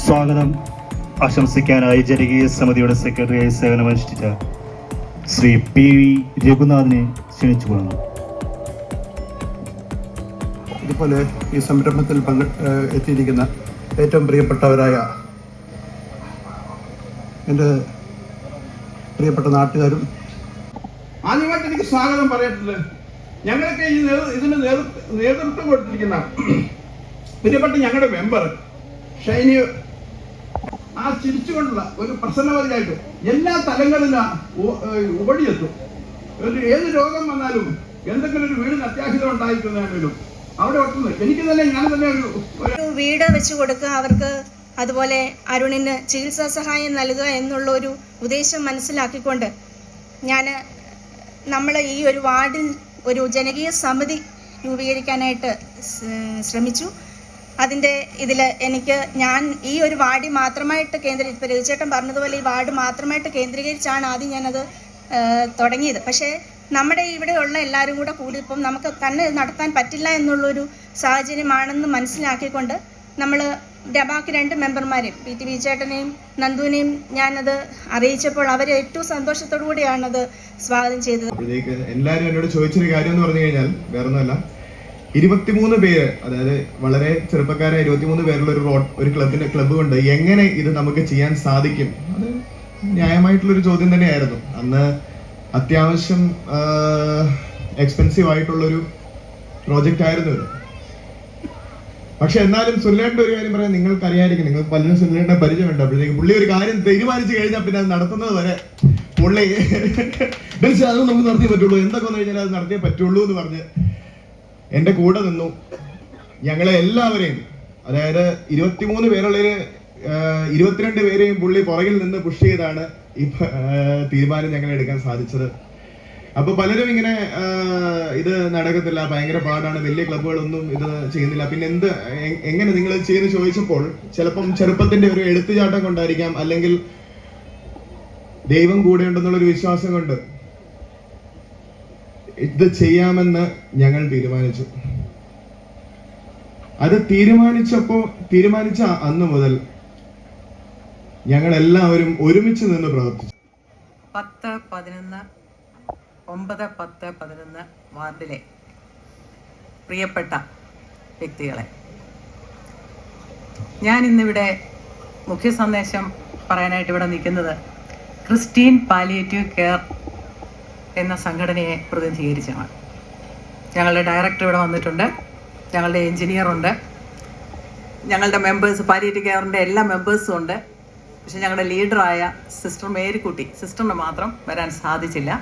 സ്വാഗതം ആശംസിക്കാനായി ജനകീയ സമിതിയുടെ സെക്രട്ടറിയായി സേവനമനുഷ്ഠിച്ച ശ്രീ പി വി രഘുനാഥിനെ ക്ഷണിച്ചുകൊള്ളുന്നു. ഇതുപോലെ ഈ സംരംഭത്തിൽ എത്തിയിരിക്കുന്ന ഏറ്റവും പ്രിയപ്പെട്ടവരായ എൻ്റെ പ്രിയപ്പെട്ട നാട്ടുകാരും, ആദ്യമായിട്ട് എനിക്ക് സ്വാഗതം പറയട്ടില്ല. ഞങ്ങളൊക്കെ ഈ ഇതിന് നേതൃത്വം കൊടുത്തിരിക്കുന്ന പ്രിയപ്പെട്ട ഞങ്ങളുടെ മെമ്പർ ഷൈനി, ആ ചിരിച്ചുകൊണ്ടുള്ള ഒരു പ്രസന്നവതിയായിട്ട് എല്ലാ തലങ്ങളിലും ഉപടിയെത്തും. ഏത് രോഗം വന്നാലും എന്തെങ്കിലും ഒരു വീടിന് അത്യാഹിതം ഉണ്ടായിരിക്കുന്നതാണെങ്കിലും അവിടെ ഒട്ടുന്നത് എനിക്ക് തന്നെ ഞാൻ തന്നെ ഒരു വീട് വെച്ച് കൊടുക്കുക അവർക്ക്, അതുപോലെ അരുണിന് ചികിത്സാ സഹായം നൽകുക എന്നുള്ള ഒരു ഉദ്ദേശം മനസ്സിലാക്കിക്കൊണ്ട് നമ്മൾ ഈ ഒരു വാർഡിൽ ഒരു ജനകീയ സമിതി രൂപീകരിക്കാനായിട്ട് ശ്രമിച്ചു. അതിൻ്റെ ഇതിൽ ഞാൻ ഈ ഒരു വാർഡ് മാത്രമായിട്ട് ഇപ്പോൾ രഘുചേട്ടൻ പറഞ്ഞതുപോലെ ഈ വാർഡ് മാത്രമായിട്ട് കേന്ദ്രീകരിച്ചാണ് ആദ്യം ഞാനത് തുടങ്ങിയത്. പക്ഷേ നമ്മുടെ ഇവിടെയുള്ള എല്ലാവരും കൂടെ കൂടി ഇപ്പം നമുക്ക് തന്നെ നടത്താൻ പറ്റില്ല എന്നുള്ളൊരു സാഹചര്യമാണെന്ന് മനസ്സിലാക്കിക്കൊണ്ട് നമ്മൾ ബാക്കി 2 മെമ്പർമാരെയും PT ചേട്ടനെയും നന്ദുവിനെയും ഞാനത് അറിയിച്ചപ്പോൾ അവർ ഏറ്റവും സന്തോഷത്തോടു കൂടിയാണത് സ്വാഗതം ചെയ്തത്. അപ്പോഴത്തേക്ക് എല്ലാവരും എന്നോട് ചോദിച്ചൊരു കാര്യം എന്ന് പറഞ്ഞു കഴിഞ്ഞാൽ വേറൊന്നുമല്ല, 23 പേര്, അതായത് വളരെ ചെറുപ്പക്കാരായ 23 പേരുള്ള ഒരു ക്ലബ്ബ് കൊണ്ട് എങ്ങനെ ഇത് നമുക്ക് ചെയ്യാൻ സാധിക്കും? അത് ന്യായമായിട്ടുള്ളൊരു ചോദ്യം തന്നെയായിരുന്നു. അന്ന് അത്യാവശ്യം എക്സ്പെൻസീവ് ആയിട്ടുള്ളൊരു പ്രോജക്റ്റ് ആയിരുന്നു ഇത്. പക്ഷെ എന്നാലും സുനിലേട്ടൻ്റെ ഒരു കാര്യം പറയാൻ നിങ്ങൾക്ക് അറിയാമായിരിക്കും, നിങ്ങൾ പലരും സുനിലേട്ടനെ പരിചയമുണ്ട്. അപ്പോഴത്തേക്ക് പുള്ളി ഒരു കാര്യം തീരുമാനിച്ചു കഴിഞ്ഞാൽ പിന്നെ അത് നടത്തുന്നത് വരെ പുള്ളി അത് നമുക്ക് നടത്തിയേ പറ്റുള്ളൂ, എന്തൊക്കെ വന്നു കഴിഞ്ഞാൽ അത് നടത്തിയേ പറ്റുള്ളൂ എന്ന് പറഞ്ഞ് എൻ്റെ കൂടെ നിന്നു. ഞങ്ങളെ എല്ലാവരെയും, അതായത് 23 പേരുള്ളൊരു 22 പേരെയും പുള്ളി പുറകിൽ നിന്ന് പുഷ് ചെയ്താണ് ഈ തീരുമാനം ഞങ്ങൾ എടുക്കാൻ സാധിച്ചത്. അപ്പൊ പലരും ഇങ്ങനെ ഇത് നടക്കത്തില്ല, ഭയങ്കര പാടാണ്, വലിയ ക്ലബ്ബുകളൊന്നും ഇത് ചെയ്യുന്നില്ല, പിന്നെ എങ്ങനെ നിങ്ങൾ ചെയ്യുന്നു ചോദിച്ചപ്പോൾ ചിലപ്പം ചെറുപ്പത്തിന്റെ ഒരു എടുത്തുചാട്ടം കൊണ്ടായിരിക്കാം, അല്ലെങ്കിൽ ദൈവം കൂടെ ഉണ്ടെന്നുള്ളൊരു വിശ്വാസം കൊണ്ട് ഇത് ചെയ്യാമെന്ന് ഞങ്ങൾ തീരുമാനിച്ചു. അത് തീരുമാനിച്ച അന്ന് മുതൽ ഞങ്ങൾ എല്ലാവരും ഒരുമിച്ച് നിന്ന് പ്രവർത്തിച്ചു. 10, 11, 9, 10, 11 വാർഡിലെ പ്രിയപ്പെട്ട വ്യക്തികളെ, ഞാൻ ഇന്നിവിടെ മുഖ്യ സന്ദേശം പറയാനായിട്ട് ഇവിടെ നിൽക്കുന്നത് ക്രിസ്റ്റീൻ പാലിയേറ്റീവ് കെയർ എന്ന സംഘടനയെ പ്രതിനിധീകരിച്ചാണ്. ഞങ്ങളുടെ ഡയറക്ടർ ഇവിടെ വന്നിട്ടുണ്ട്, ഞങ്ങളുടെ എഞ്ചിനീയറുണ്ട്, ഞങ്ങളുടെ മെമ്പേഴ്സ്, പാലിയേറ്റീവ് കെയറിൻ്റെ എല്ലാ മെമ്പേഴ്സും ഉണ്ട്. പക്ഷെ ഞങ്ങളുടെ ലീഡറായ സിസ്റ്റർ മേരിക്കുട്ടി, സിസ്റ്ററിന് മാത്രം വരാൻ സാധിച്ചില്ല.